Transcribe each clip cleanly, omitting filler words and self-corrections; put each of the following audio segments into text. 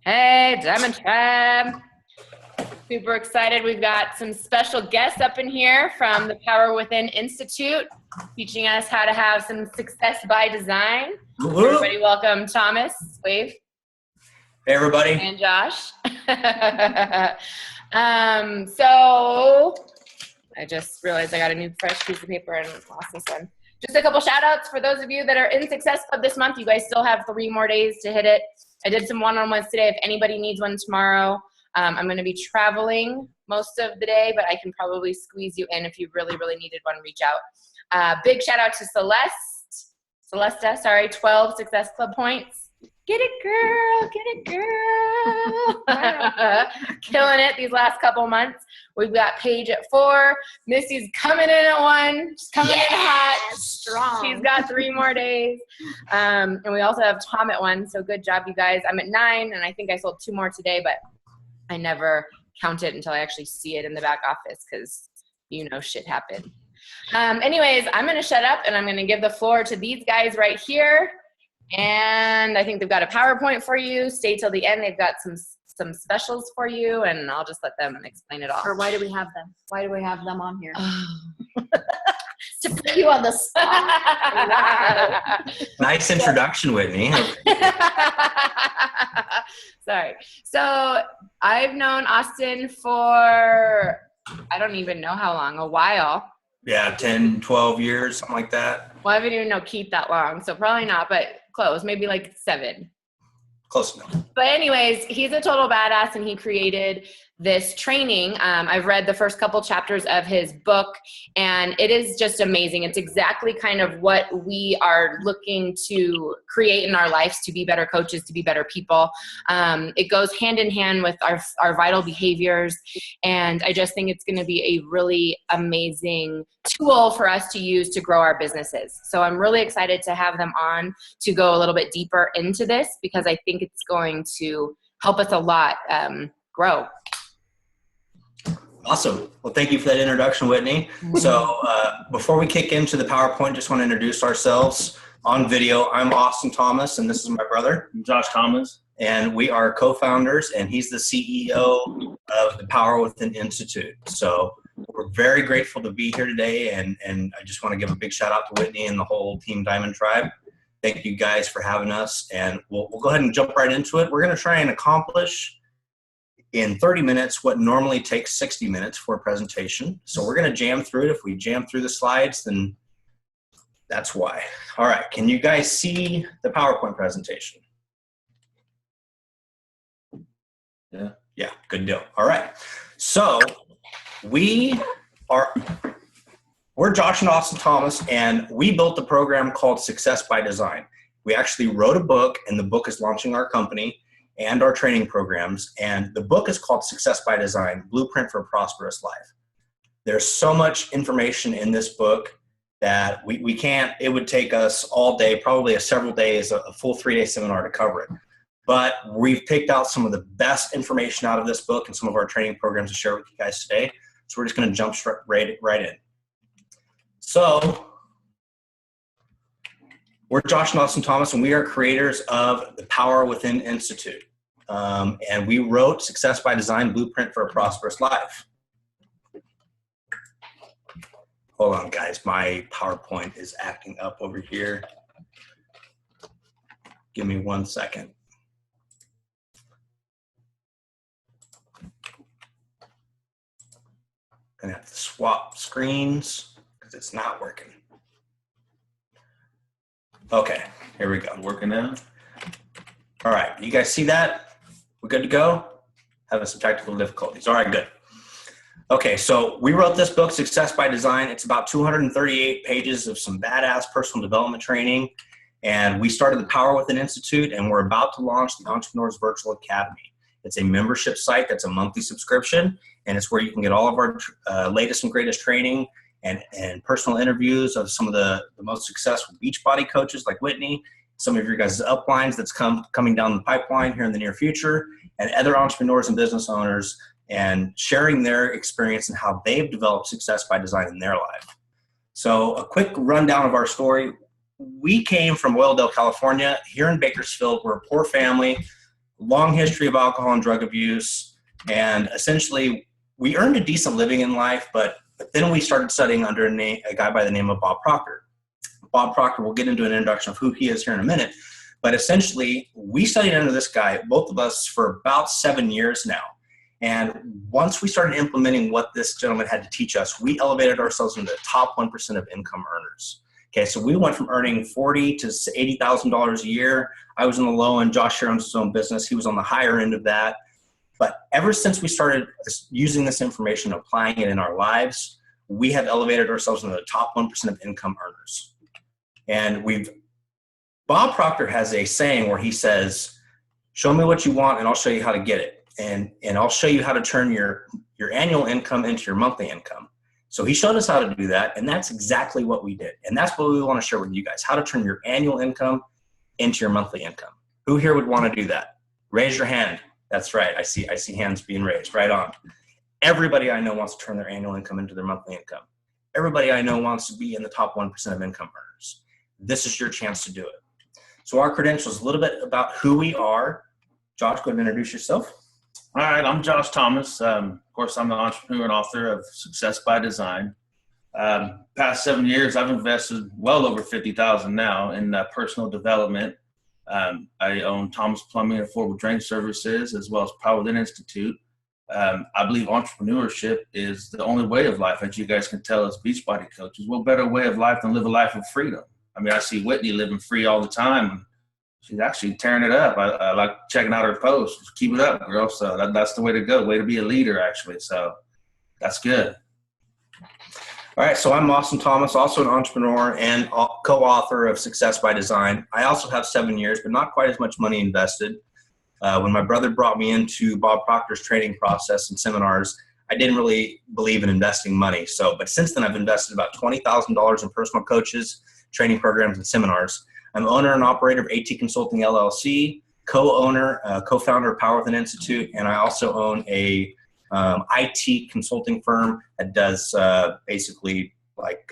Hey, Diamond Tribe. Super excited. We've got some special guests up in here from the Power Within Institute, teaching us how to have some success by design. Everybody welcome Thomas, wave. Hey, everybody. And Josh. So I just realized I got a new fresh piece of paper and lost this one. Just a couple shout outs for those of you that are in Success Club this month. You guys still have 3 more days to hit it. I did some one-on-ones today. If anybody needs one tomorrow, I'm going to be traveling most of the day, but I can probably squeeze you in if you really, really needed one, reach out. Big shout out to Celesta, sorry, 12 Success Club points. Get it, girl, get it, girl. Killing it these last couple months. We've got Paige at 4. Missy's coming in at 1. She's coming in hot. Strong. She's got 3 more days. And we also have Tom at 1. So good job, you guys. I'm at 9, and I think I sold 2 more today, but I never count it until I actually see it in the back office because shit happened. Anyways, I'm going to shut up, and I'm going to give the floor to these guys right here. And I think they've got a PowerPoint for you. Stay till the end. They've got some specials for you, and I'll just let them explain it all. Or why do we have them? Why do we have them on here? To put you on the spot. Wow. Nice introduction, Whitney. Sorry. So I've known Austin for, I don't even know how long, a while. Yeah, 10, 12 years, something like that. Well, I haven't even known Keith that long, so probably not, but close, maybe like 7. Close enough. But anyways, he's a total badass, and he created this training. I've read the first couple chapters of his book, and it is just amazing. It's exactly kind of what we are looking to create in our lives, to be better coaches, to be better people. It goes hand in hand with our vital behaviors, and I just think it's going to be a really amazing tool for us to use to grow our businesses. So I'm really excited to have them on to go a little bit deeper into this, because I think it's going to help us a lot grow. Awesome. Well, thank you for that introduction, Whitney. So before we kick into the PowerPoint, just want to introduce ourselves on video. I'm Austin Thomas, and this is my brother. I'm Josh Thomas. And we are co-founders, and he's the CEO of the Power Within Institute. So we're very grateful to be here today, and I just want to give a big shout out to Whitney and the whole Team Diamond Tribe. Thank you guys for having us, and we'll go ahead and jump right into it. We're going to try and accomplish in 30 minutes what normally takes 60 minutes for a presentation. So we're going to jam through it. If we jam through the slides, then that's why. All right, can you guys see the PowerPoint presentation? Yeah, good deal. All right, so we're Josh and Austin Thomas, and we built a program called Success by Design. We actually wrote a book, and the book is launching our company and our training programs. And the book is called Success by Design, Blueprint for a Prosperous Life. There's so much information in this book that we can't, it would take us all day, probably several days, a full 3-day seminar to cover it. But we've picked out some of the best information out of this book and some of our training programs to share with you guys today. So we're just going to jump right in. So we're Josh and Austin Thomas, and we are creators of the Power Within Institute. And we wrote Success by Design, Blueprint for a Prosperous Life. Hold on, guys. My PowerPoint is acting up over here. Give me 1 second. Gonna have to swap screens because it's not working. Okay, here we go. Working now? All right, you guys see that? We're good to go? Having some technical difficulties. All right, good. Okay, so we wrote this book, Success by Design. It's about 238 pages of some badass personal development training. And we started the Power Within Institute, and we're about to launch the Entrepreneurs Virtual Academy. It's a membership site that's a monthly subscription, and it's where you can get all of our latest and greatest training and personal interviews of some of the most successful Beachbody coaches like Whitney, some of your guys' uplines that's coming down the pipeline here in the near future, and other entrepreneurs and business owners, and sharing their experience and how they've developed success by design in their life. So a quick rundown of our story. We came from Oildale, California. Here in Bakersfield, we're a poor family, long history of alcohol and drug abuse. And essentially, we earned a decent living in life, but then we started studying under a guy by the name of Bob Proctor. Bob Proctor, we'll get into an introduction of who he is here in a minute. But essentially, we studied under this guy, both of us, for about 7 years now. And once we started implementing what this gentleman had to teach us, we elevated ourselves into the top 1% of income earners. Okay, so we went from earning $40,000 to $80,000 a year. I was on the low end. Josh here owns his own business. He was on the higher end of that. But ever since we started using this information, applying it in our lives, we have elevated ourselves into the top 1% of income earners. And Bob Proctor has a saying where he says, show me what you want and I'll show you how to get it. And I'll show you how to turn your annual income into your monthly income. So he showed us how to do that, and that's exactly what we did. And that's what we want to share with you guys, how to turn your annual income into your monthly income. Who here would want to do that? Raise your hand. That's right. I see hands being raised. Right on. Everybody I know wants to turn their annual income into their monthly income. Everybody I know wants to be in the top 1% of income earners. This is your chance to do it. So our credentials, a little bit about who we are. Josh, go ahead and introduce yourself. All right, I'm Josh Thomas. Of course, I'm the entrepreneur and author of Success by Design. Past 7 years, I've invested well over $50,000 now in personal development. I own Thomas Plumbing and Affordable Drainage Services, as well as Powerland Institute. I believe entrepreneurship is the only way of life, as you guys can tell as Beachbody coaches. What better way of life than live a life of freedom? I mean, I see Whitney living free all the time. She's actually tearing it up. I like checking out her posts. Keep it up, girl. So that's the way to go. Way to be a leader, actually. So that's good. All right. So I'm Austin Thomas, also an entrepreneur and co-author of Success by Design. I also have 7 years, but not quite as much money invested. When my brother brought me into Bob Proctor's training process and seminars, I didn't really believe in investing money. But since then, I've invested about $20,000 in personal coaches, training programs, and seminars. I'm owner and operator of AT Consulting LLC, co-founder of Power Within Institute, and I also own a IT consulting firm that does basically like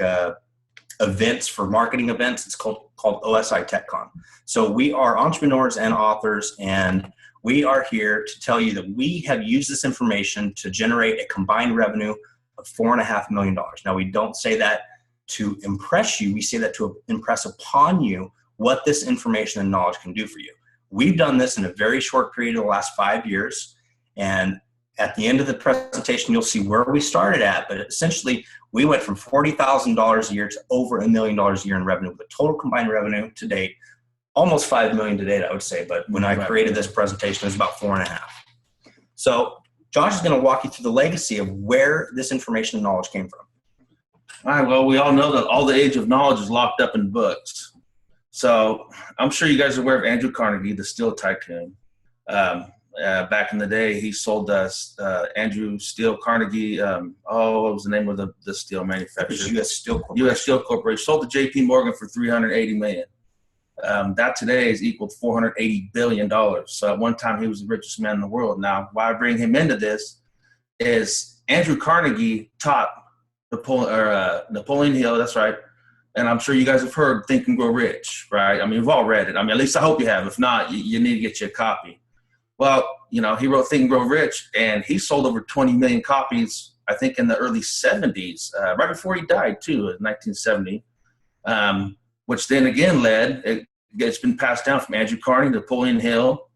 events for marketing events. It's called OSI TechCon. So we are entrepreneurs and authors, and we are here to tell you that we have used this information to generate a combined revenue of $4.5 million. Now, we don't say that to impress you. We say that to impress upon you what this information and knowledge can do for you. We've done this in a very short period of the last 5 years. And at the end of the presentation, you'll see where we started at. But essentially, we went from $40,000 a year to over $1 million a year in revenue, with a total combined revenue to date, almost $5 million to date, I would say. But when I created this presentation, it was about 4.5. So Josh is going to walk you through the legacy of where this information and knowledge came from. All right. Well, we all know that all the age of knowledge is locked up in books. So I'm sure you guys are aware of Andrew Carnegie, the steel tycoon. Back in the day, he sold us Andrew Steel Carnegie. What was the name of the steel manufacturer? U.S. Steel Corporation. U.S. Steel Corporation. Sold to J.P. Morgan for $380 million. That today is equal to $480 billion. So at one time, he was the richest man in the world. Now, why I bring him into this is Andrew Carnegie taught Napoleon Hill. That's right. And I'm sure you guys have heard Think and Grow Rich, right? I mean, we've all read it. I mean, at least I hope you have. If not, you need to get you a copy. Well, he wrote Think and Grow Rich, and he sold over 20 million copies, I think, in the early 70s, right before he died, too, in 1970, which then again it's been passed down from Andrew Carnegie to Napoleon Hill,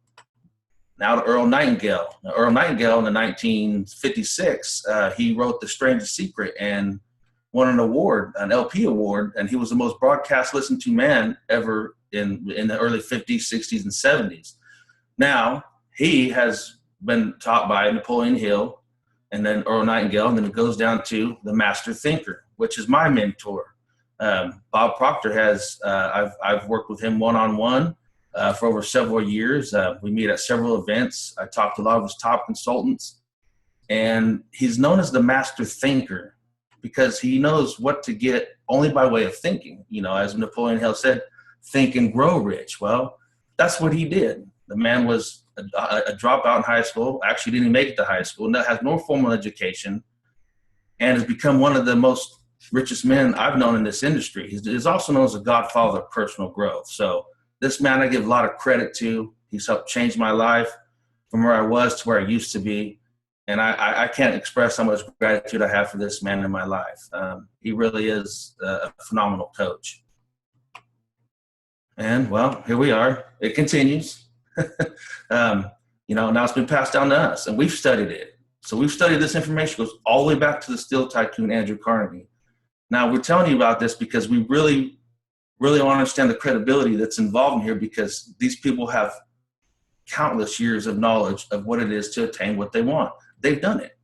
now to Earl Nightingale. Now, Earl Nightingale in the 1956, he wrote The Strangest Secret and won an award, an LP award, and he was the most broadcast listened to man ever in the early 50s, 60s, and 70s. Now, he has been taught by Napoleon Hill and then Earl Nightingale, and then it goes down to the master thinker, which is my mentor. Bob Proctor has, I've worked with him one-on-one for over several years. We meet at several events. I talked to a lot of his top consultants, and he's known as the master thinker because he knows what to get only by way of thinking. As Napoleon Hill said, think and grow rich. Well, that's what he did. The man was a dropout in high school, actually didn't make it to high school, has no formal education, and has become one of the most richest men I've known in this industry. He's also known as the godfather of personal growth. So this man I give a lot of credit to. He's helped change my life. from where I was to where I used to be. And I can't express how much gratitude I have for this man in my life. He really is a phenomenal coach. And well, here we are. It continues. Now it's been passed down to us, and we've studied it. So we've studied this information, goes all the way back to the steel tycoon, Andrew Carnegie. Now we're telling you about this because we really, really want to understand the credibility that's involved in here, because these people have countless years of knowledge of what it is to attain what they want. They've done it.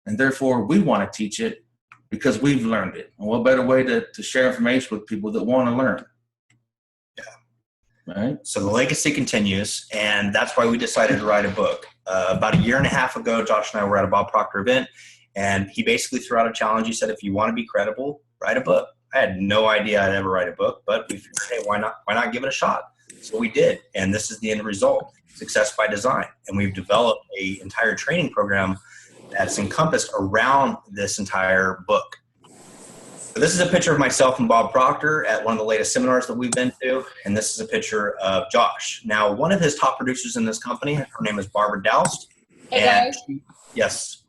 And therefore, we want to teach it because we've learned it. And what better way to share information with people that want to learn? Yeah. Right? So the legacy continues, and that's why we decided to write a book. About a year and a half ago, Josh and I were at a Bob Proctor event, and he basically threw out a challenge. He said, if you want to be credible, write a book. I had no idea I'd ever write a book, but we figured, hey, why not give it a shot? So we did, and this is the end result. Success by Design. And we've developed an entire training program that's encompassed around this entire book. So this is a picture of myself and Bob Proctor at one of the latest seminars that we've been to. And this is a picture of Josh. Now, one of his top producers in this company, her name is Barbara Doust. Hey, guys. Yes.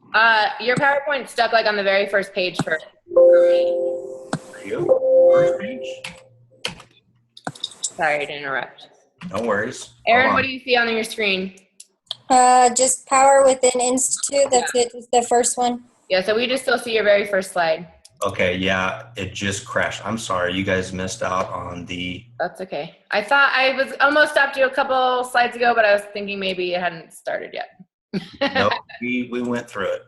Your PowerPoint stuck like on the very first page for me. For you? First page? Sorry to interrupt. No worries. Aaron, what do you see on your screen? Just Power Within Institute. That's it. Just the first one. Yeah, so we just still see your very first slide. Okay, yeah, it just crashed. I'm sorry, you guys missed out on the... That's okay. I thought I was almost stopped you a couple slides ago, but I was thinking maybe it hadn't started yet. No, we went through it.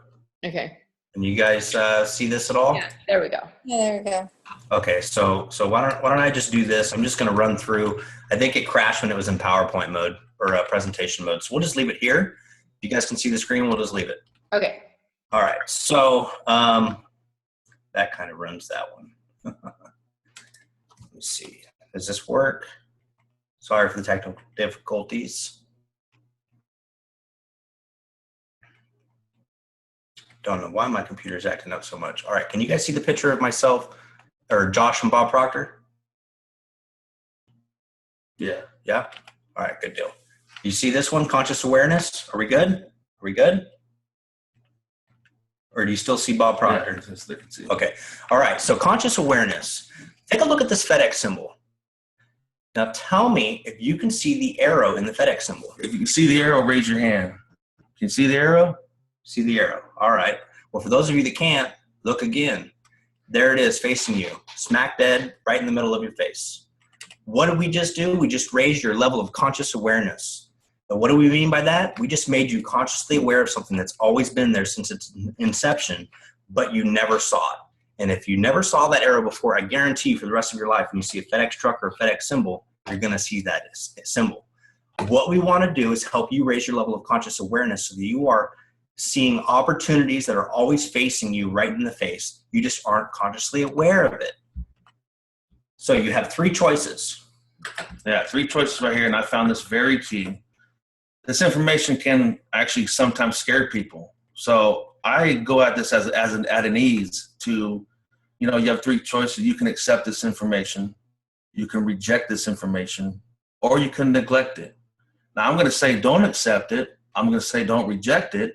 Okay. And you guys see this at all? Yeah, there we go. Yeah, there we go. Okay, so why don't I just do this? I'm just going to run through. I think it crashed when it was in PowerPoint mode or presentation mode. So we'll just leave it here. If you guys can see the screen, we'll just leave it. Okay. All right, so that kind of runs that one. Let me see. Does this work? Sorry for the technical difficulties. Don't know why my computer's acting up so much. All right, can you guys see the picture of myself or Josh and Bob Proctor? Yeah. Yeah? All right, good deal. You see this one, conscious awareness? Are we good? Are we good? Or do you still see Bob Proctor? Yeah, okay. All right, so conscious awareness. Take a look at this FedEx symbol. Now tell me if you can see the arrow in the FedEx symbol. If you can see the arrow, raise your hand. Can you see the arrow? See the arrow. All right. Well, for those of you that can't, look again. There it is facing you, smack dead, right in the middle of your face. What did we just do? We just raised your level of conscious awareness. But what do we mean by that? We just made you consciously aware of something that's always been there since its inception, but you never saw it. And if you never saw that arrow before, I guarantee you for the rest of your life, when you see a FedEx truck or a FedEx symbol, you're going to see that symbol. What we want to do is help you raise your level of conscious awareness so that you are seeing opportunities that are always facing you right in the face. You just aren't consciously aware of it. So you have three choices. Yeah, three choices right here, and I found this very key. This information can actually sometimes scare people. So I go at this at an ease to, you have three choices. You can accept this information, you can reject this information, or you can neglect it. Now I'm going to say don't accept it. I'm going to say don't reject it.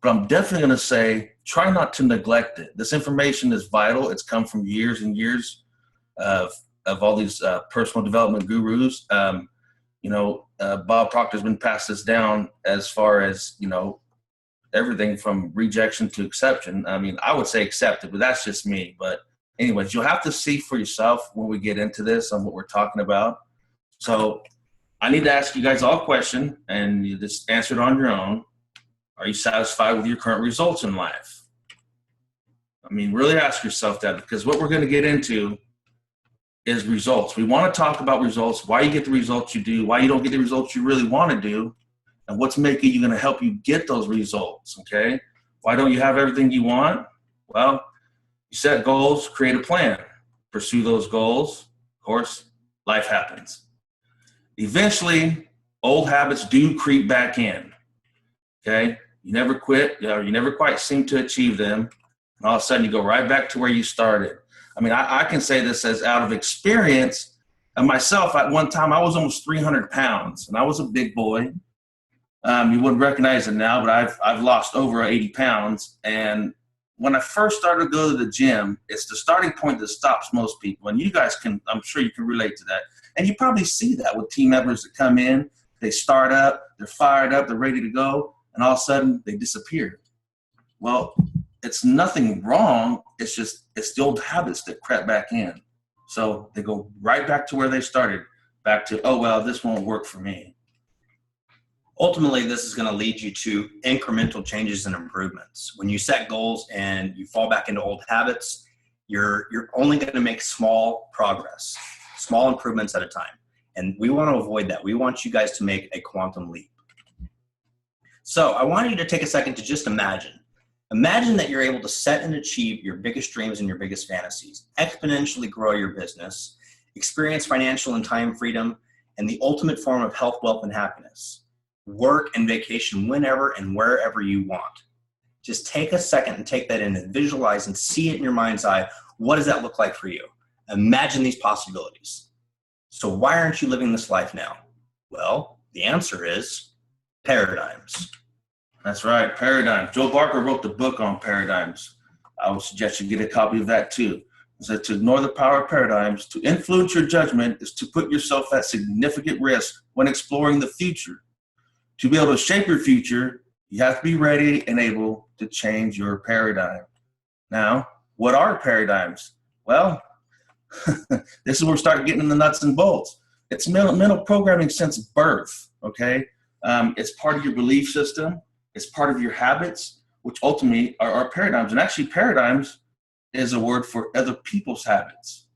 But I'm definitely going to say, try not to neglect it. This information is vital. It's come from years and years of all these personal development gurus. Bob Proctor's been passed this down as far as, everything from rejection to acceptance. I mean, I would say accept it, but that's just me. But anyways, you'll have to see for yourself when we get into this on what we're talking about. So I need to ask you guys all a question, and you just answer it on your own. Are you satisfied with your current results in life? I mean, really ask yourself that, because what we're going to get into is results. We want to talk about results, why you get the results you do, why you don't get the results you really want to do, and what's making you going to help you get those results, okay? Why don't you have everything you want? Well, you set goals, create a plan, pursue those goals. Of course, life happens. Eventually, old habits do creep back in, okay? You never quit, you never quite seem to achieve them, and all of a sudden you go right back to where you started. I mean, I can say this as out of experience. And myself, at one time, I was almost 300 pounds, and I was a big boy. You wouldn't recognize it now, but I've lost over 80 pounds. And when I first started to go to the gym, it's the starting point that stops most people. And you guys I'm sure you can relate to that. And you probably see that with team members that come in, they start up, they're fired up, they're ready to go, and all of a sudden they disappear. Well, it's nothing wrong. It's the old habits that crept back in. So they go right back to where they started, back to, oh, well, this won't work for me. Ultimately, this is going to lead you to incremental changes and improvements. When you set goals and you fall back into old habits, you're only going to make small progress, small improvements at a time. And we want to avoid that. We want you guys to make a quantum leap. So I want you to take a second to just imagine that you're able to set and achieve your biggest dreams and your biggest fantasies, exponentially grow your business, experience financial and time freedom, and the ultimate form of health, wealth, and happiness. Work and vacation whenever and wherever you want. Just take a second and take that in and visualize and see it in your mind's eye. What does that look like for you? Imagine these possibilities. So why aren't you living this life now? Well, the answer is paradigms. That's right, paradigms. Joe Barker wrote the book on paradigms. I would suggest you get a copy of that too. It said to ignore the power of paradigms, to influence your judgment is to put yourself at significant risk when exploring the future. To be able to shape your future, you have to be ready and able to change your paradigm. Now, what are paradigms? Well, this is where we start getting in the nuts and bolts. It's mental programming since birth, okay? It's part of your belief system. It's part of your habits, which ultimately are paradigms. And actually, paradigms is a word for other people's habits.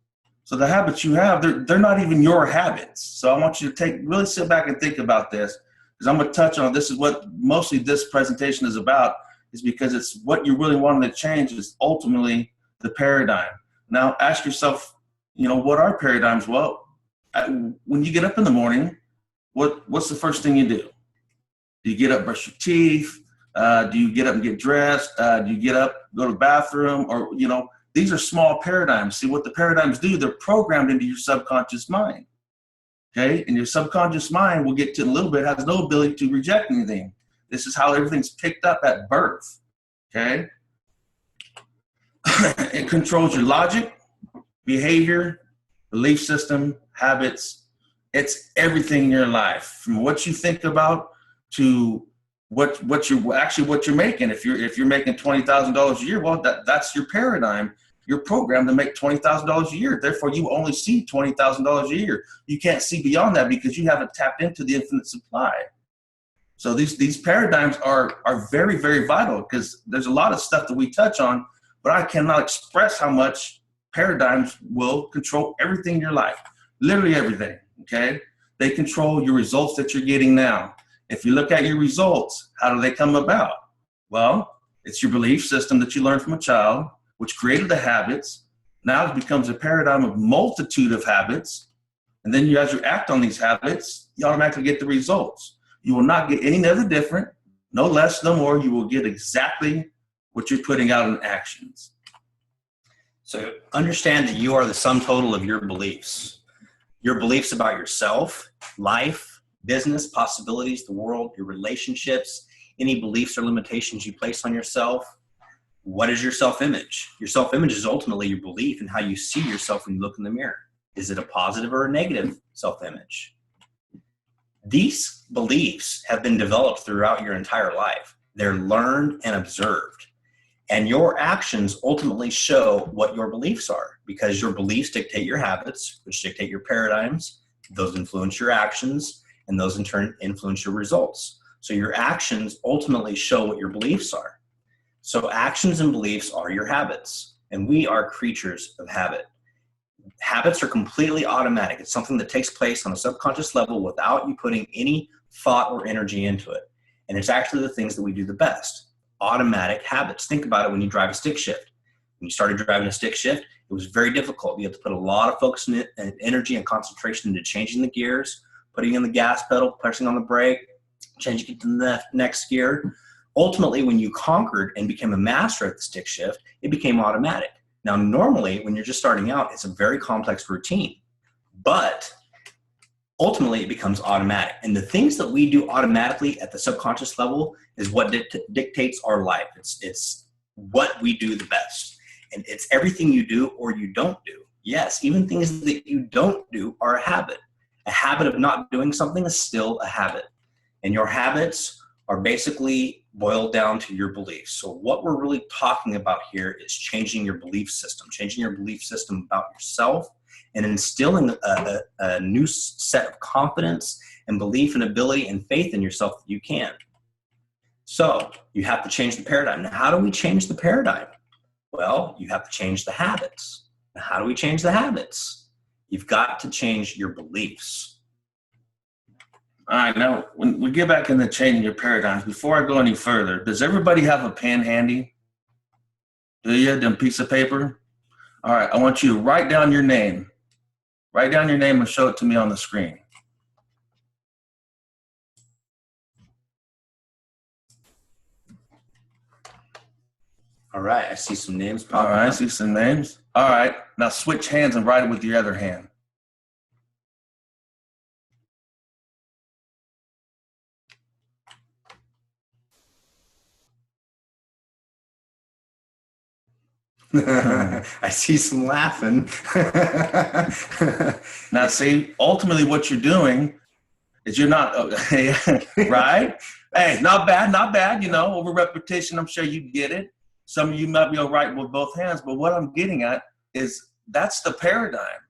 So the habits you have, they're not even your habits. So I want you to really sit back and think about this, because I'm going to touch on this is what mostly this presentation is about, is because it's what you really wanting to change is ultimately the paradigm. Now, ask yourself, what are paradigms? Well, when you get up in the morning, what's the first thing you do? Do you get up, brush your teeth? Do you get up and get dressed? Do you get up, go to the bathroom? Or, these are small paradigms. See, what the paradigms do, they're programmed into your subconscious mind. Okay? And your subconscious mind, we'll get to in a little bit, has no ability to reject anything. This is how everything's picked up at birth. Okay? It controls your logic, behavior, belief system, habits. It's everything in your life, from what you think about to what you're making. If you're making $20,000 a year, well, that's your paradigm. You're programmed to make $20,000 a year. Therefore, you only see $20,000 a year. You can't see beyond that because you haven't tapped into the infinite supply. So these paradigms are very, very vital, because there's a lot of stuff that we touch on, but I cannot express how much paradigms will control everything in your life, literally everything. Okay, they control your results that you're getting now. If you look at your results, how do they come about? Well, it's your belief system that you learned from a child, which created the habits. Now it becomes a paradigm of multitude of habits. And then as you act on these habits, you automatically get the results. You will not get any other different, no less, no more. You will get exactly what you're putting out in actions. So understand that you are the sum total of your beliefs. Your beliefs about yourself, life, business, possibilities, the world, your relationships, any beliefs or limitations you place on yourself. What is your self-image? Your self-image is ultimately your belief in how you see yourself when you look in the mirror. Is it a positive or a negative self-image? These beliefs have been developed throughout your entire life. They're learned and observed. And your actions ultimately show what your beliefs are, because your beliefs dictate your habits, which dictate your paradigms. Those influence your actions, and those in turn influence your results. So your actions ultimately show what your beliefs are. So actions and beliefs are your habits, and we are creatures of habit. Habits are completely automatic. It's something that takes place on a subconscious level without you putting any thought or energy into it. And it's actually the things that we do the best. Automatic habits. Think about it when you drive a stick shift. When you started driving a stick shift, it was very difficult. You have to put a lot of focus and energy and concentration into changing the gears, putting in the gas pedal, pressing on the brake, changing it to the next gear. Ultimately, when you conquered and became a master at the stick shift, it became automatic. Now, normally, when you're just starting out, it's a very complex routine. But ultimately it becomes automatic. And the things that we do automatically at the subconscious level is what dictates our life. It's what we do the best. And it's everything you do or you don't do. Yes, even things that you don't do are a habit. A habit of not doing something is still a habit. And your habits are basically boiled down to your beliefs. So what we're really talking about here is changing your belief system about yourself, and instilling a new set of confidence and belief and ability and faith in yourself that you can. So you have to change the paradigm. Now, how do we change the paradigm? Well, you have to change the habits. Now, how do we change the habits? You've got to change your beliefs. All right, now when we get back into changing your paradigms, before I go any further, does everybody have a pen handy? Do you? Them piece of paper? All right, I want you to write down your name. Write down your name and show it to me on the screen. All right, I see some names. All right, I see some names. All right, now switch hands and write it with your other hand. I see some laughing. Now, see, ultimately what you're doing is you're not, right? Hey, not bad. You know, over repetition, I'm sure you get it. Some of you might be all right with both hands, but what I'm getting at is that's the paradigm.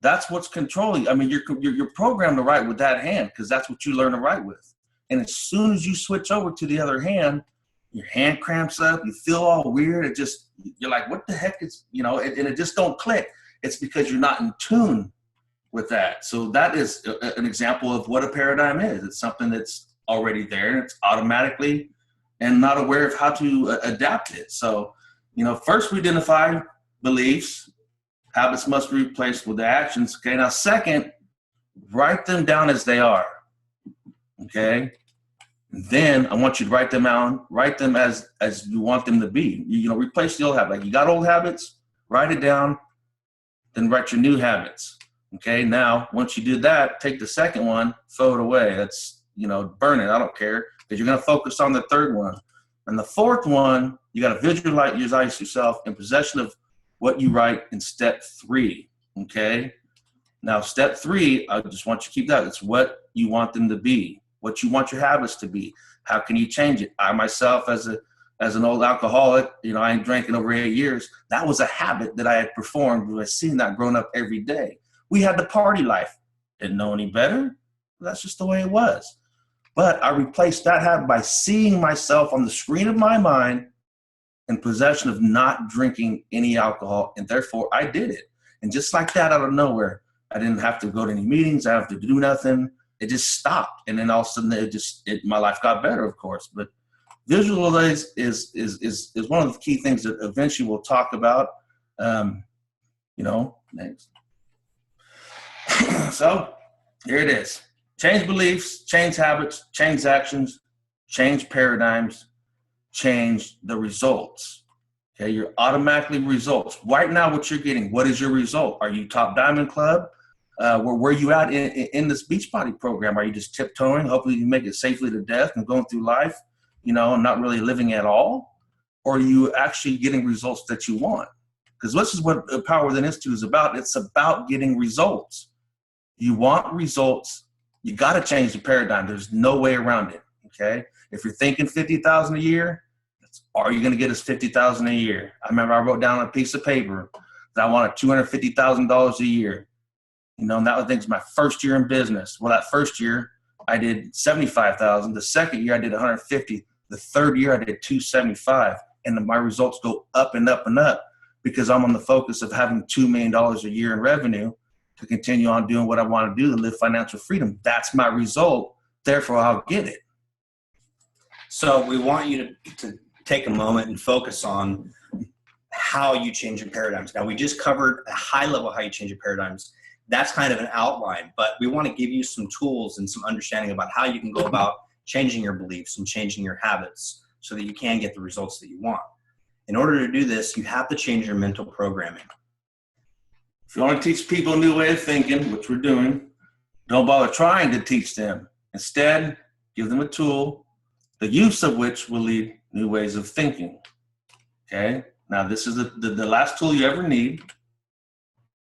That's what's controlling. I mean, you're programmed to write with that hand because that's what you learn to write with. And as soon as you switch over to the other hand, your hand cramps up, you feel all weird. You're like, what the heck is, you know, and it just don't click. It's because you're not in tune with that. So that is an example of what a paradigm is. It's something that's already there and it's automatically and not aware of how to adapt it. So, you know, first we identify beliefs, habits must be replaced with the actions. Okay. Now, second, write them down as they are. Okay. Then I want you to write them down, write them as you want them to be. You know, replace the old habit. Like you got old habits, write it down, then write your new habits. Okay. Now, once you do that, take the second one, throw it away. That's, you know, burn it. I don't care because you're going to focus on the third one. And the fourth one, you got to visualize yourself in possession of what you write in step 3. Okay. Now, step 3, I just want you to keep that. It's what you want them to be. What you want your habits to be. How can you change it? I myself, as an old alcoholic, you know, I ain't drank in over 8 years. That was a habit that I had performed. I seen that growing up every day. We had the party life. Didn't know any better. That's just the way it was. But I replaced that habit by seeing myself on the screen of my mind in possession of not drinking any alcohol, and therefore I did it. And just like that, out of nowhere, I didn't have to go to any meetings. I didn't have to do nothing. It just stopped, and then all of a sudden, my life got better, of course. But visualize is one of the key things that eventually we'll talk about. You know, next. So here it is: change beliefs, change habits, change actions, change paradigms, change the results. Okay, your automatically results. Right now, what you're getting, what is your result? Are you top Diamond Club? Where you at in this Beachbody program? Are you just tiptoeing? Hopefully you make it safely to death and going through life, you know, not really living at all? Or are you actually getting results that you want? Because this is what Power Within Institute is about. It's about getting results. You want results. You got to change the paradigm. There's no way around it. Okay. If you're thinking 50,000 a year, are you going to get us 50,000 a year? I remember I wrote down on a piece of paper that I wanted $250,000 a year. You know, and that was, I think, my first year in business. Well, that first year I did 75,000. The second year I did 150. The third year I did 275. And my results go up and up and up because I'm on the focus of having $2 million a year in revenue to continue on doing what I want to do to live financial freedom. That's my result. Therefore, I'll get it. So we want you to take a moment and focus on how you change your paradigms. Now, we just covered a high level how you change your paradigms. That's kind of an outline, but we want to give you some tools and some understanding about how you can go about changing your beliefs and changing your habits so that you can get the results that you want. In order to do this, you have to change your mental programming. If you want to teach people a new way of thinking, which we're doing, Don't bother trying to teach them. Instead, give them a tool, the use of which will lead new ways of thinking. Okay? Now, this is the last tool you ever need.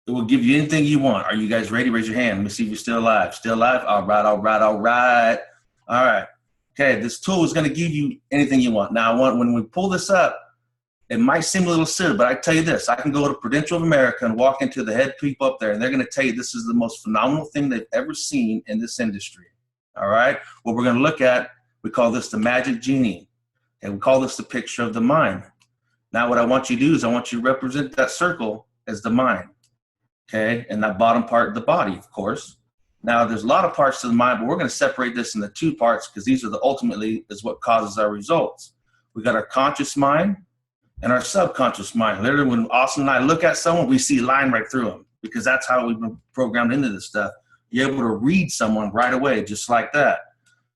It will give you anything you want. Are you guys ready? Raise your hand. Let me see if you're still alive. Still alive? All right, all right, all right. All right. Okay, this tool is going to give you anything you want. Now, when we pull this up, it might seem a little silly, but I tell you this. I can go to Prudential of America and walk into the head people up there, and they're going to tell you this is the most phenomenal thing they've ever seen in this industry. All right? What we're going to look at, we call this the magic genie, and we call this the picture of the mind. Now, what I want you to do is I want you to represent that circle as the mind, okay? And that bottom part, the body, of course. Now, there's a lot of parts to the mind, but we're going to separate this into two parts because these are ultimately is what causes our results. We got our conscious mind and our subconscious mind. Literally, when Austin and I look at someone, we see a line right through them because that's how we've been programmed into this stuff. You're able to read someone right away, just like that.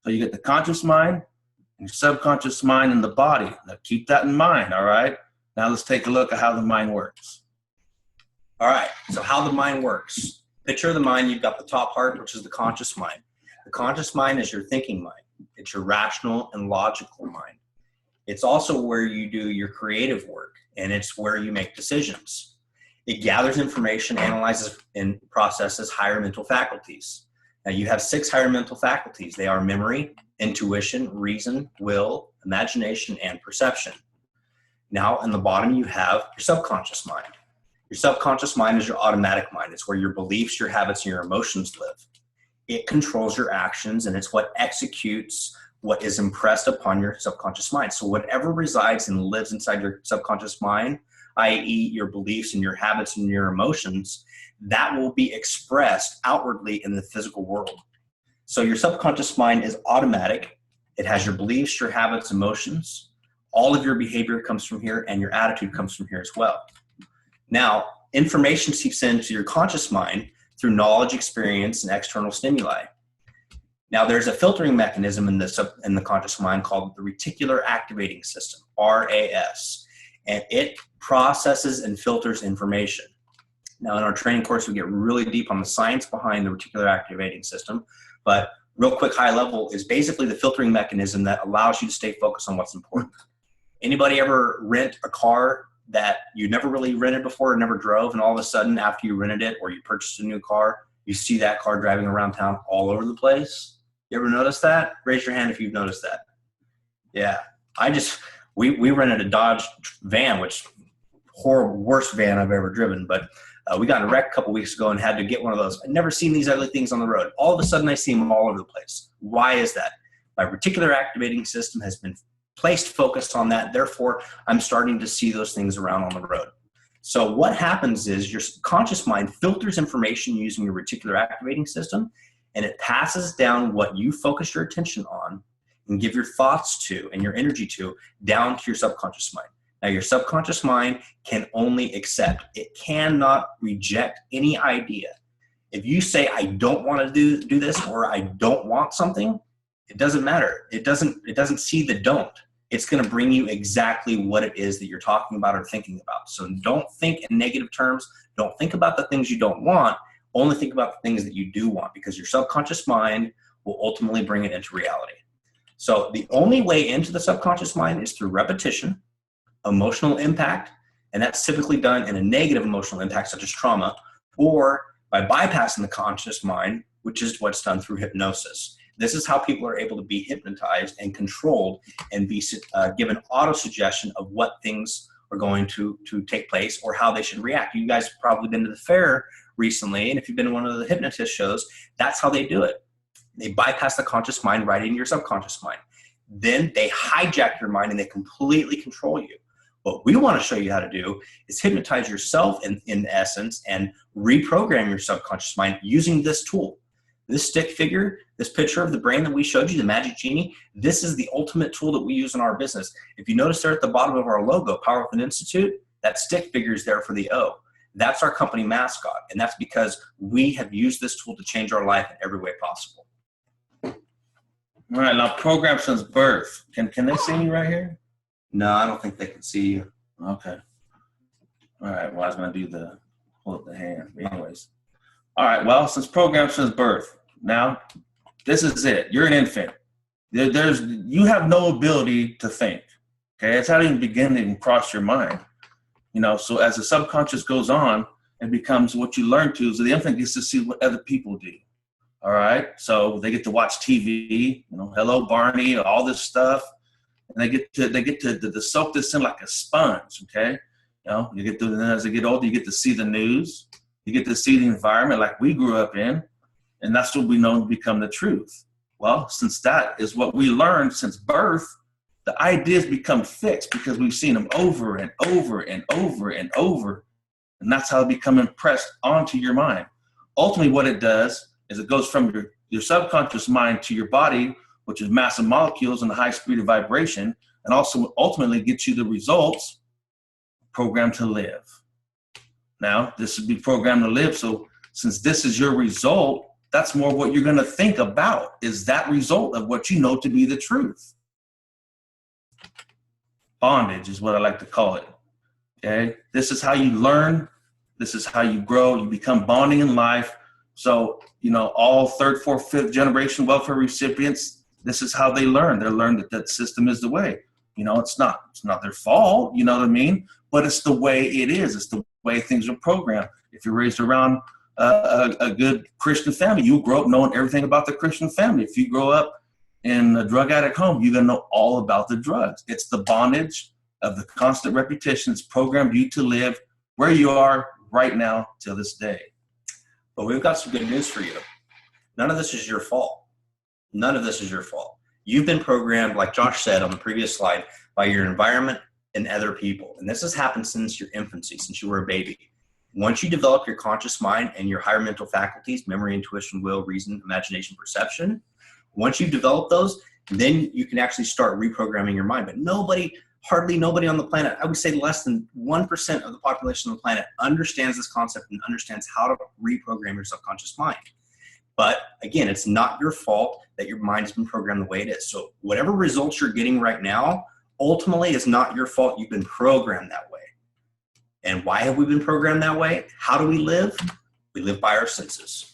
So you get the conscious mind and your subconscious mind and the body. Now, keep that in mind, all right? Now, let's take a look at how the mind works. All right, so how the mind works. Picture the mind, you've got the top part, which is the conscious mind. The conscious mind is your thinking mind. It's your rational and logical mind. It's also where you do your creative work, and it's where you make decisions. It gathers information, analyzes, and processes higher mental faculties. Now, you have 6 higher mental faculties. They are memory, intuition, reason, will, imagination, and perception. Now, in the bottom, you have your subconscious mind. Your subconscious mind is your automatic mind. It's where your beliefs, your habits, and your emotions live. It controls your actions, and it's what executes what is impressed upon your subconscious mind. So whatever resides and lives inside your subconscious mind, i.e. your beliefs and your habits and your emotions, that will be expressed outwardly in the physical world. So your subconscious mind is automatic. It has your beliefs, your habits, emotions. All of your behavior comes from here, and your attitude comes from here as well. Now, information seeps into your conscious mind through knowledge, experience, and external stimuli. Now, there's a filtering mechanism in the conscious mind called the reticular activating system, RAS, and it processes and filters information. Now, in our training course, we get really deep on the science behind the reticular activating system, but real quick, high level is basically the filtering mechanism that allows you to stay focused on what's important. Anybody ever rent a car that you never really rented before, never drove, and all of a sudden after you rented it or you purchased a new car, you see that car driving around town all over the place? You ever notice that? Raise your hand if you've noticed that. Yeah, we rented a Dodge van, which horrible, worst van I've ever driven, but we got in a wreck a couple weeks ago and had to get one of those. I'd never seen these ugly things on the road. All of a sudden I see them all over the place. Why is that? My reticular activating system has been placed focus on that. Therefore, I'm starting to see those things around on the road. So what happens is your conscious mind filters information using your reticular activating system, and it passes down what you focus your attention on and give your thoughts to and your energy to down to your subconscious mind. Now, your subconscious mind can only accept. It cannot reject any idea. If you say, I don't want to do this, or I don't want something, it doesn't matter. It doesn't see the don't. It's going to bring you exactly what it is that you're talking about or thinking about. So don't think in negative terms. Don't think about the things you don't want. Only think about the things that you do want, because your subconscious mind will ultimately bring it into reality. So the only way into the subconscious mind is through repetition, emotional impact, and that's typically done in a negative emotional impact such as trauma, or by bypassing the conscious mind, which is what's done through hypnosis. This is how people are able to be hypnotized and controlled and be given auto-suggestion of what things are going to take place or how they should react. You guys have probably been to the fair recently, and if you've been to one of the hypnotist shows, that's how they do it. They bypass the conscious mind right into your subconscious mind. Then they hijack your mind and they completely control you. What we want to show you how to do is hypnotize yourself in essence and reprogram your subconscious mind using this tool. This stick figure, this picture of the brain that we showed you, the Magic Genie, this is the ultimate tool that we use in our business. If you notice there at the bottom of our logo, Power Within Institute, that stick figure is there for the O. That's our company mascot, and that's because we have used this tool to change our life in every way possible. All right, now program since birth. Can they see me right here? No, I don't think they can see you. Okay. All right, well, I was going to do hold up the hand. But anyways. All right, well, since program since birth, Now, this is it. You're an infant. You have no ability to think. Okay, it's not even beginning to even cross your mind. So as the subconscious goes on, it becomes what you learn to. So the infant gets to see what other people do. All right, so they get to watch TV. Hello Barney, all this stuff, and they get to soak this in like a sponge. Okay, you get to, as they get older, you get to see the news. You get to see the environment like we grew up in, and that's what we know to become the truth. Well, since that is what we learned since birth, the ideas become fixed because we've seen them over and over and over and over, and that's how they become impressed onto your mind. Ultimately, what it does is it goes from your subconscious mind to your body, which is massive molecules and the high speed of vibration, and also ultimately gets you the results programmed to live. Now, this would be programmed to live. So since this is your result, that's more what you're going to think about, is that result of what you know to be the truth. Bondage is what I like to call it. Okay. This is how you learn. This is how you grow. You become bonding in life. So, all third, fourth, fifth generation welfare recipients, this is how they learn. They learn that system is the way. It's not their fault, you know what I mean? But it's the way it is. It's the way things are programmed. If you're raised around a good Christian family, you grow up knowing everything about the Christian family. If you grow up in a drug addict home, you're going to know all about the drugs. It's the bondage of the constant repetition. It's programmed you to live where you are right now till this day. But we've got some good news for you. None of this is your fault. None of this is your fault. You've been programmed, like Josh said on the previous slide, by your environment and other people. And this has happened since your infancy, since you were a baby. Once you develop your conscious mind and your higher mental faculties, memory, intuition, will, reason, imagination, perception, once you develop those, then you can actually start reprogramming your mind. But hardly nobody on the planet, I would say less than 1% of the population on the planet understands this concept and understands how to reprogram your subconscious mind. But again, it's not your fault that your mind has been programmed the way it is. So whatever results you're getting right now, ultimately is not your fault. You've been programmed that way. And why have we been programmed that way? How do we live? We live by our senses.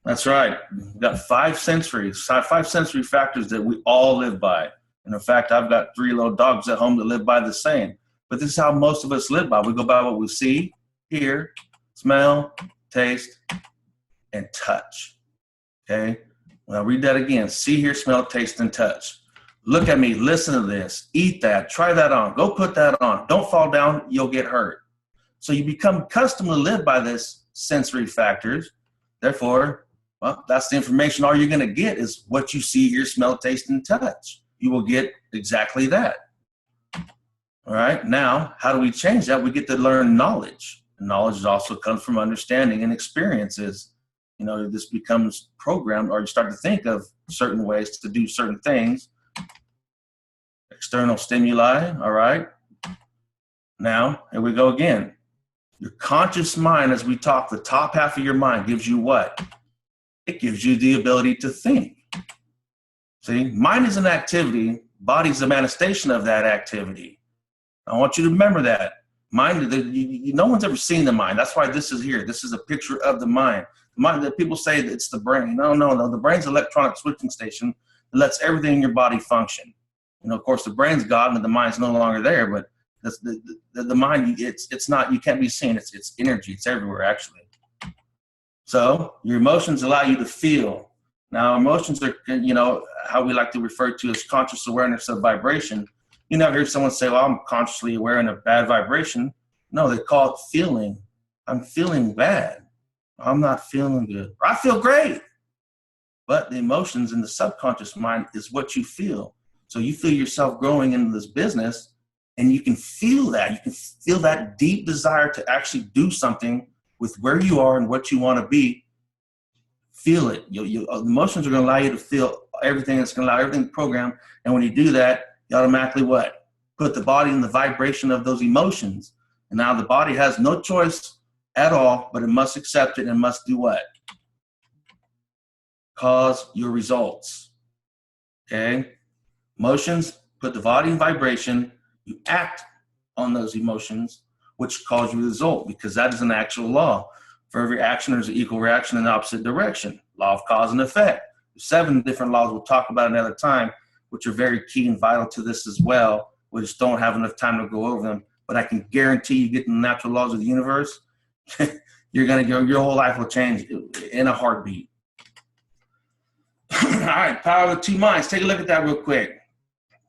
That's right. We've got five sensory factors that we all live by. And in fact, I've got 3 little dogs at home that live by the same. But this is how most of us live by. We go by what we see, hear, smell, taste, and touch. Okay? Well, I'll read that again. See, hear, smell, taste, and touch. Look at me. Listen to this. Eat that. Try that on. Go put that on. Don't fall down. You'll get hurt. So you become accustomed to live by this sensory factors. Therefore, well, that's the information. All you're going to get is what you see, hear, smell, taste, and touch. You will get exactly that. All right. Now, how do we change that? We get to learn knowledge. And knowledge also comes from understanding and experiences. This becomes programmed, or you start to think of certain ways to do certain things. External stimuli. All right. Now, here we go again. Your conscious mind, as we talk, the top half of your mind gives you what? It gives you the ability to think. See, mind is an activity, body's a manifestation of that activity. I want you to remember that. Mind, no one's ever seen the mind. That's why this is here. This is a picture of the mind. The mind that people say that it's the brain. No. The brain's an electronic switching station that lets everything in your body function. Of course, the brain's gone and the mind's no longer there, but that's the mind, it's not, you can't be seen. It's energy. It's everywhere, actually. So your emotions allow you to feel. Now, emotions are, how we like to refer to as conscious awareness of vibration. You never hear someone say, well, I'm consciously aware in a bad vibration. No, they call it feeling. I'm feeling bad. I'm not feeling good. Or I feel great. But the emotions in the subconscious mind is what you feel. So you feel yourself growing into this business, and you can feel that. You can feel that deep desire to actually do something with where you are and what you want to be. Feel it. Emotions are going to allow you to feel everything. It's going to allow everything to program. And when you do that, you automatically what? Put the body in the vibration of those emotions. And now the body has no choice at all, but it must accept it and must do what? Cause your results. Okay? Emotions, put the body in vibration. You act on those emotions, which cause you a result, because that is an actual law. For every action, there's an equal reaction in the opposite direction. law of cause and effect. 7 different laws we'll talk about another time, which are very key and vital to this as well. We just don't have enough time to go over them. But I can guarantee you get the natural laws of the universe, you're going to go, your whole life will change in a heartbeat. All right, power of the 2 minds. Take a look at that real quick.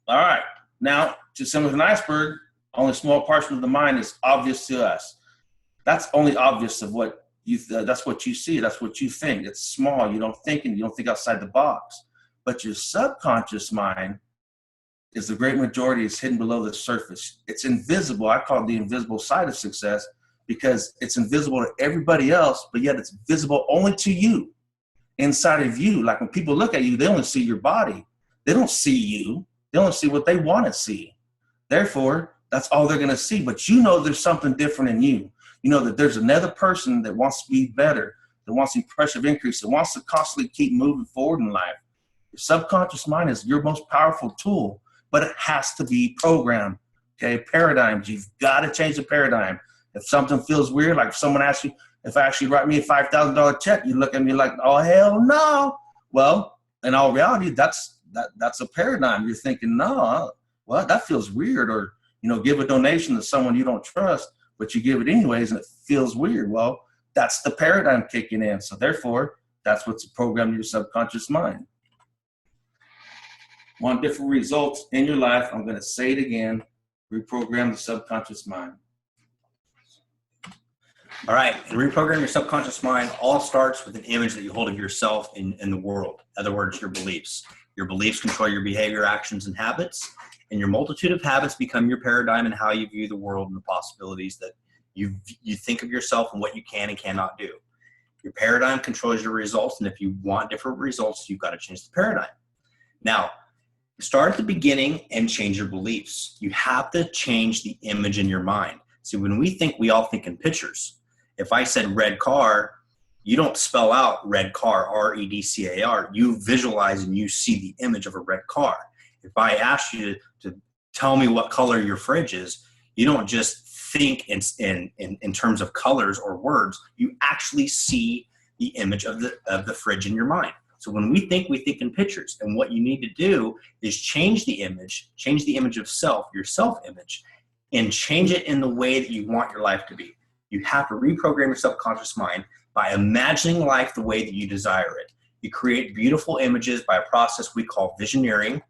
All right, now, just similar to an iceberg, only a small portion of the mind is obvious to us. That's only obvious of what you, that's what you see, that's what you think. It's small, you don't think, and you don't think outside the box. But your subconscious mind is the great majority is hidden below the surface. It's invisible. I call it the invisible side of success because it's invisible to everybody else, but yet it's visible only to you, inside of you. Like when people look at you, they only see your body. They don't see you. They only see what they want to see. Therefore, that's all they're going to see. But you know there's something different in you. You know that there's another person that wants to be better, that wants impressive increase, that wants to constantly keep moving forward in life. Your subconscious mind is your most powerful tool, but it has to be programmed. Okay, paradigms. You've got to change the paradigm. If something feels weird, like if someone asks you, if I actually write me a $5,000 check, you look at me like, oh, hell no. Well, in all reality, that's a paradigm. You're thinking, no, well, that feels weird. Or, you know, give a donation to someone you don't trust, but you give it anyways and it feels weird. Well, that's the paradigm kicking in. So therefore, that's what's programmed in your subconscious mind. Want different results in your life? I'm going to say it again. Reprogram the subconscious mind. All right, and reprogram your subconscious mind all starts with an image that you hold of yourself in the world. In other words, your beliefs. Your beliefs control your behavior, actions, and habits, and your multitude of habits become your paradigm and how you view the world and the possibilities that you think of yourself and what you can and cannot do. Your paradigm controls your results, and if you want different results, you've got to change the paradigm. Now, start at the beginning and change your beliefs. You have to change the image in your mind. See, when we think, we all think in pictures. If I said red car, you don't spell out red car, R-E-D-C-A-R. You visualize and you see the image of a red car. If I ask you to tell me what color your fridge is, you don't just think in terms of colors or words. You actually see the image of the fridge in your mind. So when we think in pictures. And what you need to do is change the image of self, your self-image, and change it in the way that you want your life to be. You have to reprogram your subconscious mind by imagining life the way that you desire it. You create beautiful images by a process we call visioneering,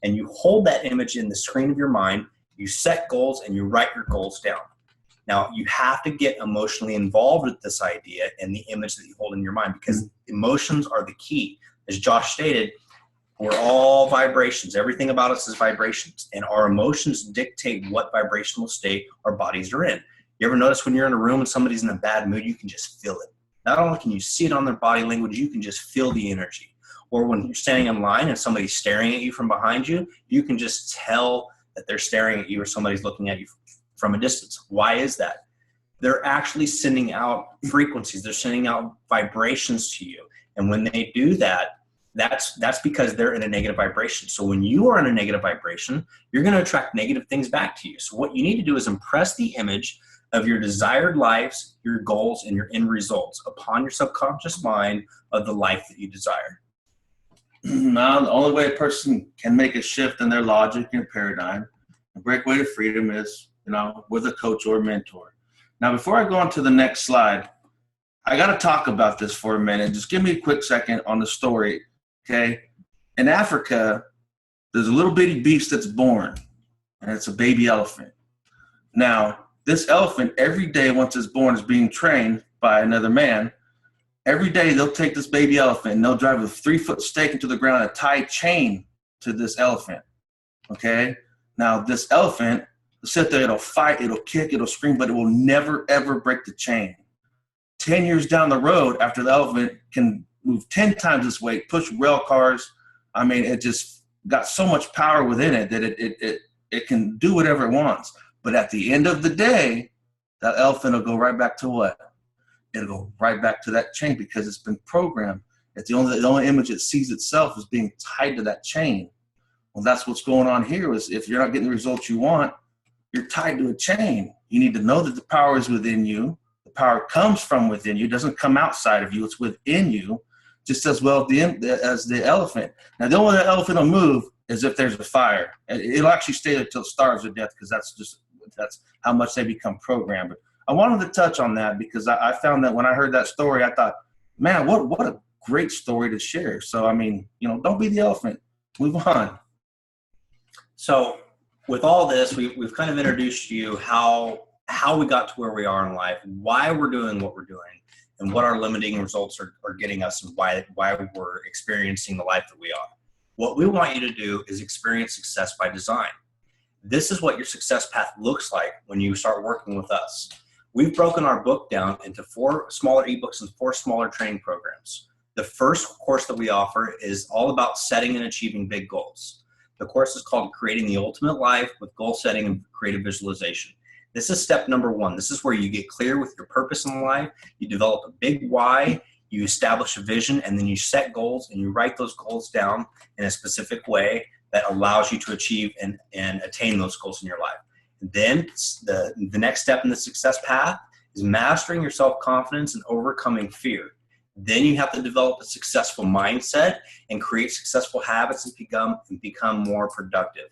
and you hold that image in the screen of your mind. You set goals and you write your goals down. Now, you have to get emotionally involved with this idea and the image that you hold in your mind, because emotions are the key. As Josh stated, we're all vibrations. Everything about us is vibrations, and our emotions dictate what vibrational state our bodies are in. You ever notice when you're in a room and somebody's in a bad mood, you can just feel it. Not only can you see it on their body language, you can just feel the energy. Or when you're standing in line and somebody's staring at you from behind you, you can just tell that they're staring at you or somebody's looking at you from a distance. Why is that? They're actually sending out frequencies. They're sending out vibrations to you. And when they do that, that's because they're in a negative vibration. So when you are in a negative vibration, you're going to attract negative things back to you. So what you need to do is impress the image of your desired lives, your goals, and your end results upon your subconscious mind of the life that you desire. Now, the only way a person can make a shift in their logic and paradigm, a breakaway to freedom, is, with a coach or a mentor. Now, before I go on to the next slide, I got to talk about this for a minute. Just give me a quick second on the story, okay? In Africa, there's a little bitty beast that's born, and it's a baby elephant. Now, this elephant, every day once it's born, is being trained by another man. Every day they'll take this baby elephant and they'll drive a 3-foot stake into the ground and tie a chain to this elephant, okay? Now, this elephant will sit there, it'll fight, it'll kick, it'll scream, but it will never, ever break the chain. 10 years down the road, after the elephant can move 10 times its weight, push rail cars, I mean, it just got so much power within it that it can do whatever it wants. But at the end of the day, that elephant will go right back to what? It'll go right back to that chain because it's been programmed. It's the only image it sees itself is being tied to that chain. Well, that's what's going on here. Is if you're not getting the results you want, you're tied to a chain. You need to know that the power is within you. The power comes from within you. It doesn't come outside of you. It's within you. just as well as the elephant. Now, the only way the elephant will move is if there's a fire. It'll actually stay until it starves to death because that's how much they become programmed. But I wanted to touch on that because I found that when I heard that story, I thought, man, what a great story to share. So, I mean, don't be the elephant. Move on. So with all this, we've kind of introduced you how we got to where we are in life, why we're doing what we're doing, and what our limiting results are getting us, and why we're experiencing the life that we are. What we want you to do is experience success by design. This is what your success path looks like when you start working with us. We've broken our book down into 4 smaller ebooks and 4 smaller training programs. The first course that we offer is all about setting and achieving big goals. The course is called Creating the Ultimate Life with Goal Setting and Creative Visualization. This is step number 1. This is where you get clear with your purpose in life. You develop a big why, you establish a vision, and then you set goals and you write those goals down in a specific way that allows you to achieve and attain those goals in your life. Then the next step in the success path is mastering your self-confidence and overcoming fear. Then you have to develop a successful mindset and create successful habits and become more productive.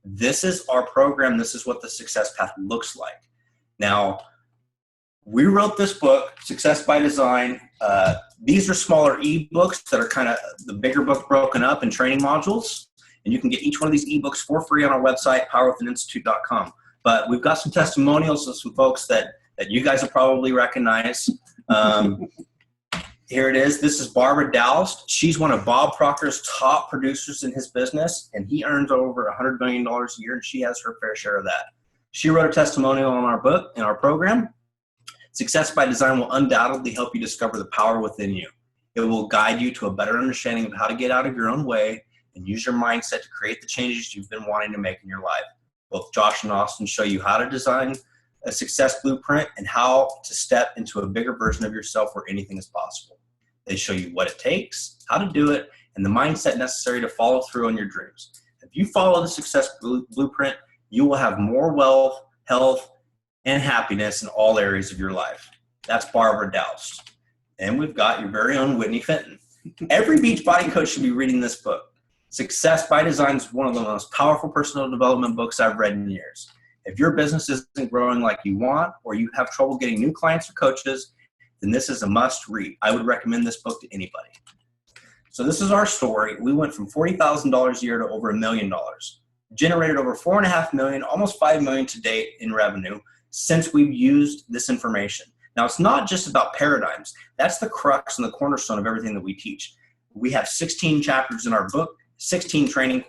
This is our program. This is what the success path looks like. Now, we wrote this book, Success by Design. These are smaller ebooks that are kind of the bigger book broken up in training modules. And you can get each one of these ebooks for free on our website, powerwithininstitute.com. But we've got some testimonials of some folks that you guys will probably recognize. Here it is. This is Barbara Doust. She's one of Bob Proctor's top producers in his business, and he earns over $100 million a year, and she has her fair share of that. She wrote a testimonial on our book, in our program. Success by Design will undoubtedly help you discover the power within you. It will guide you to a better understanding of how to get out of your own way and use your mindset to create the changes you've been wanting to make in your life. Both Josh and Austin show you how to design a success blueprint and how to step into a bigger version of yourself where anything is possible. They show you what it takes, how to do it, and the mindset necessary to follow through on your dreams. If you follow the success blueprint, you will have more wealth, health, and happiness in all areas of your life. That's Barbara Doust. And we've got your very own Whitney Fenton. Every Beachbody coach should be reading this book. Success by Design is one of the most powerful personal development books I've read in years. If your business isn't growing like you want, or you have trouble getting new clients or coaches, then this is a must read. I would recommend this book to anybody. So this is our story. We went from $40,000 a year to over $1 million. Generated over $4.5 million, almost $5 million to date in revenue since we've used this information. Now, it's not just about paradigms. That's the crux and the cornerstone of everything that we teach. We have 16 chapters in our book, 16 training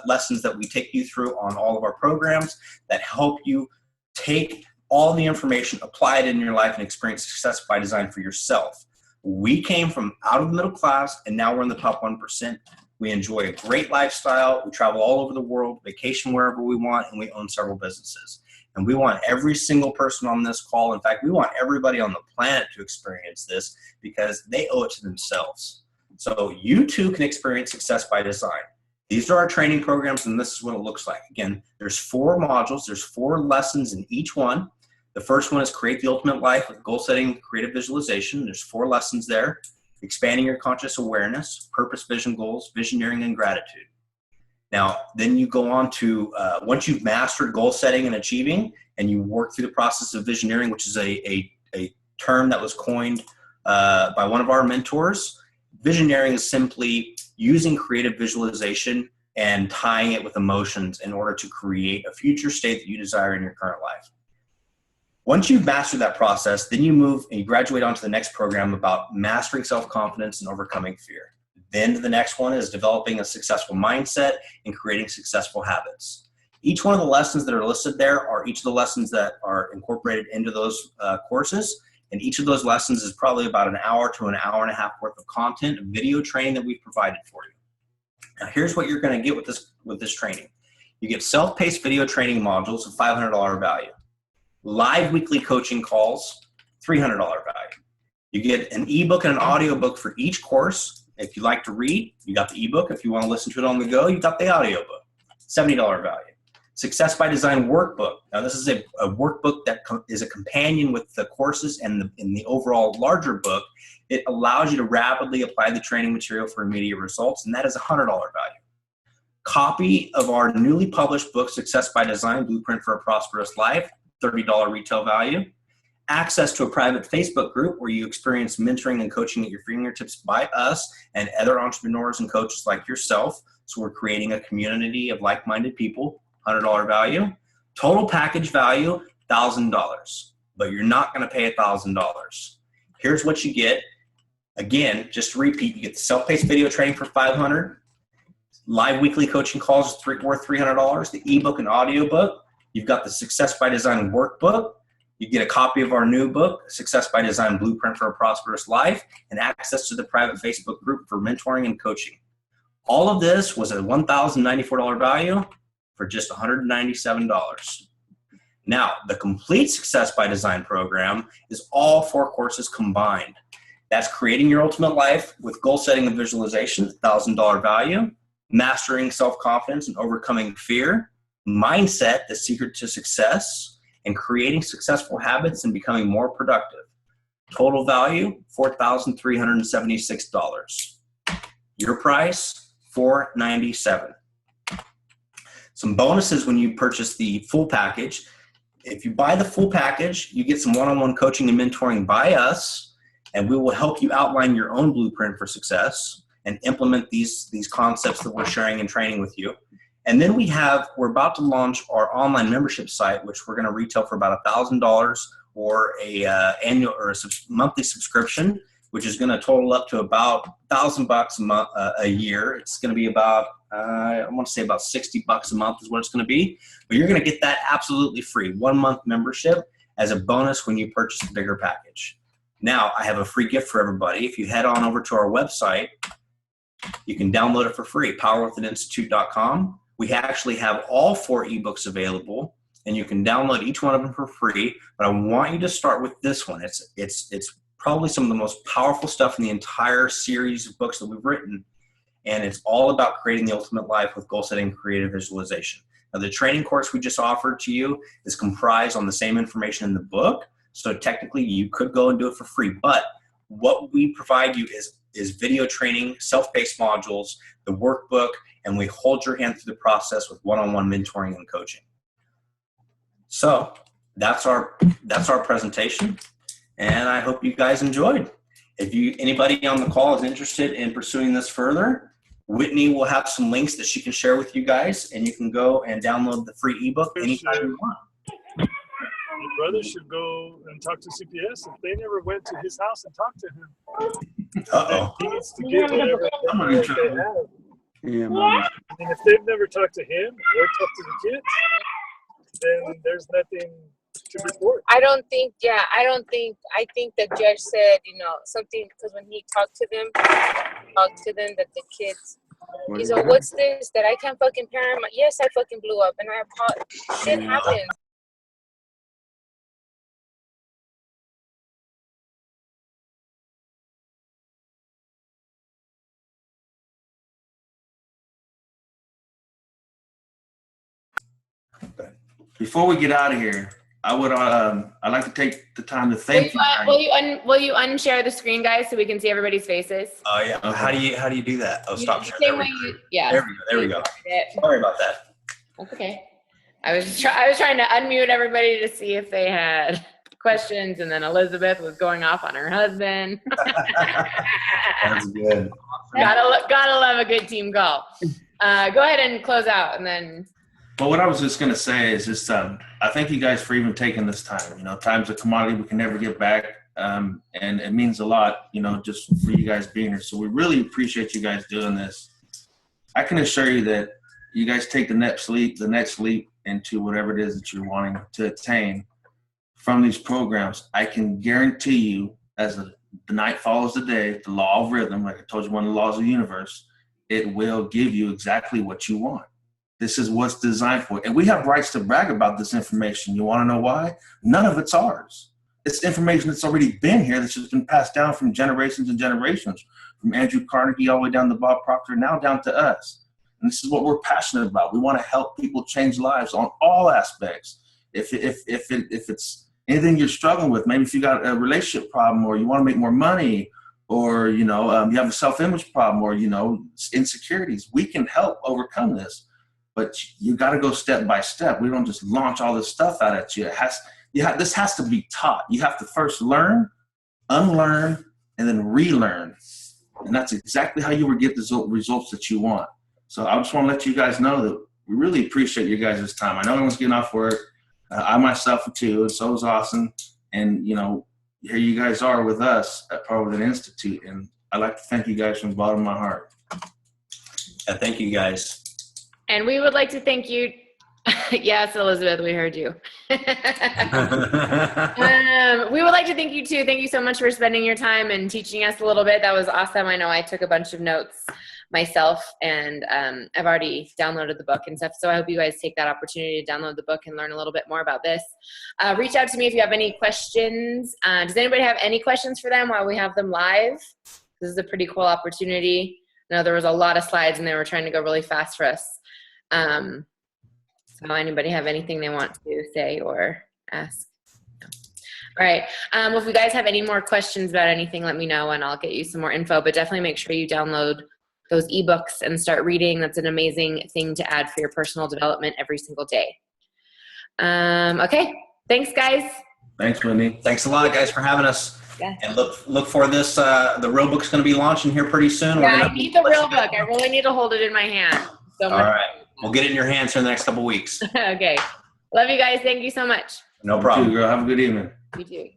lessons that we take you through on all of our programs that help you take all the information, apply it in your life, and experience success by design for yourself. We came from out of the middle class, and now we're in the top 1%. We enjoy a great lifestyle. We travel all over the world, vacation wherever we want, and we own several businesses. And we want every single person on this call, in fact, we want everybody on the planet to experience this because they owe it to themselves. So you too can experience success by design. These are our training programs, and this is what it looks like. Again, there's 4 modules. There's 4 lessons in each one. The first one is Create the Ultimate Life with Goal Setting, Creative Visualization. There's 4 lessons there. Expanding your conscious awareness, purpose, vision, goals, visioneering, and gratitude. Now, then you go on to, once you've mastered goal setting and achieving, and you work through the process of visioneering, which is a term that was coined by one of our mentors. Visioneering is simply using creative visualization and tying it with emotions in order to create a future state that you desire in your current life. Once you've mastered that process, then you move and you graduate onto the next program about mastering self-confidence and overcoming fear. Then the next one is developing a successful mindset and creating successful habits. Each one of the lessons that are listed there are each of the lessons that are incorporated into those courses. And each of those lessons is probably about an hour to an hour and a half worth of content, video training that we've provided for you. Now, here's what you're going to get with this training. You get self-paced video training modules of $500 value. Live weekly coaching calls, $300 value. You get an ebook and an audiobook for each course. If you like to read, you got the ebook. If you want to listen to it on the go, you got the audiobook, $70 value. Success by Design workbook. Now, this is a workbook that is a companion with the courses and in the overall larger book. It allows you to rapidly apply the training material for immediate results, and that is a $100 value. Copy of our newly published book, Success by Design, Blueprint for a Prosperous Life, $30 retail value. Access to a private Facebook group where you experience mentoring and coaching at your fingertips by us and other entrepreneurs and coaches like yourself. So we're creating a community of like-minded people, $100 value. Total package value, $1,000, but you're not going to pay $1,000. Here's what you get. Again, just to repeat, you get the self-paced video training for $500, live weekly coaching calls worth $300, the ebook and audiobook. You've got the Success by Design workbook. You get a copy of our new book, Success by Design, Blueprint for a Prosperous Life, and access to the private Facebook group for mentoring and coaching. All of this was a $1,094 value for just $197. Now, the complete Success by Design program is all 4 courses combined. That's Creating Your Ultimate Life with Goal Setting and Visualization, $1,000 value. Mastering Self-Confidence and Overcoming Fear. Mindset, The Secret to Success. And Creating Successful Habits and Becoming More Productive. Total value, $4,376. Your price, $497. Some bonuses when you purchase the full package. If you buy the full package, you get some one-on-one coaching and mentoring by us, and we will help you outline your own blueprint for success and implement these concepts that we're sharing and training with you. And then we're about to launch our online membership site, which we're going to retail for about $1,000 or annual or a monthly subscription, which is going to total up to about $1,000 a year. It's going to be about I want to say about $60 a month is what it's going to be. But you're going to get that absolutely free 1-month membership as a bonus when you purchase the bigger package. Now I have a free gift for everybody. If you head on over to our website, you can download it for free, powerwithininstitute.com. We actually have all 4 ebooks available, and you can download each one of them for free. But I want you to start with this one. It's probably some of the most powerful stuff in the entire series of books that we've written, and it's all about creating the ultimate life with goal setting and creative visualization. Now, the training course we just offered to you is comprised on the same information in the book, so technically you could go and do it for free. But what we provide you is video training, self-paced modules, the workbook, and we hold your hand through the process with one-on-one mentoring and coaching. So that's our presentation, and I hope you guys enjoyed. If anybody on the call is interested in pursuing this further, Whitney will have some links that she can share with you guys, and you can go and download the free ebook anytime you want. Your brother should go and talk to CPS if they never went to his house and talked to him. Uh-oh. He needs to get whatever information they have. Yeah, Mom. I mean, if they've never talked to him or talked to the kids, then there's nothing to report. I think the judge said, something, because when he talked to them that the kids, he's like, what's this, that I can't fucking parent my, yes, I fucking blew up, and shit happens. Before we get out of here, I'd like to take the time to thank you. Will you unshare the screen, guys, so we can see everybody's faces? Oh yeah. Okay. How do you do that? Oh, stop sharing. Same way yeah. There we go. Sorry about that. That's okay. I was trying to unmute everybody to see if they had questions, and then Elizabeth was going off on her husband. That's good. Gotta love a good team call. Go ahead and close out, and then. Well, what I was just going to say is just I thank you guys for even taking this time. Time's a commodity we can never get back, and it means a lot, just for you guys being here. So we really appreciate you guys doing this. I can assure you that you guys take the next leap into whatever it is that you're wanting to attain from these programs. I can guarantee you, as the night follows the day, the law of rhythm, like I told you, one of the laws of the universe, it will give you exactly what you want. This is what's designed for. And we have rights to brag about this information. You want to know why? None of it's ours. It's information that's already been here, that's just been passed down from generations and generations, from Andrew Carnegie all the way down to Bob Proctor, now down to us. And this is what we're passionate about. We want to help people change lives on all aspects. If it's anything you're struggling with, maybe if you got a relationship problem, or you want to make more money, or you have a self-image problem, or insecurities, we can help overcome this. But you got to go step by step. We don't just launch all this stuff out at you. This has to be taught. You have to first learn, unlearn, and then relearn. And that's exactly how you will get the results that you want. So I just want to let you guys know that we really appreciate you guys' time. I know everyone's getting off work. I myself too, and so is Austin. And, here you guys are with us at Power Within Institute. And I'd like to thank you guys from the bottom of my heart. Yeah, thank you guys. And we would like to thank you. Yes, Elizabeth, we heard you. We would like to thank you too. Thank you so much for spending your time and teaching us a little bit. That was awesome. I know I took a bunch of notes myself, and I've already downloaded the book and stuff. So I hope you guys take that opportunity to download the book and learn a little bit more about this. Reach out to me if you have any questions. Does anybody have any questions for them while we have them live? This is a pretty cool opportunity. I know there was a lot of slides and they were trying to go really fast for us. So anybody have anything they want to say or ask? No. All right. Well, if you guys have any more questions about anything, let me know and I'll get you some more info. But definitely make sure you download those ebooks and start reading. That's an amazing thing to add for your personal development every single day. Okay. Thanks, guys. Thanks, Wendy. Thanks a lot, guys, for having us. Yeah. And look for this. The real book's going to be launching here pretty soon. Yeah, I need the real book. I really need to hold it in my hand. So All much. right. We'll get it in your hands here in the next couple weeks. Okay. Love you guys. Thank you so much. No problem. You too, girl. Have a good evening. You too.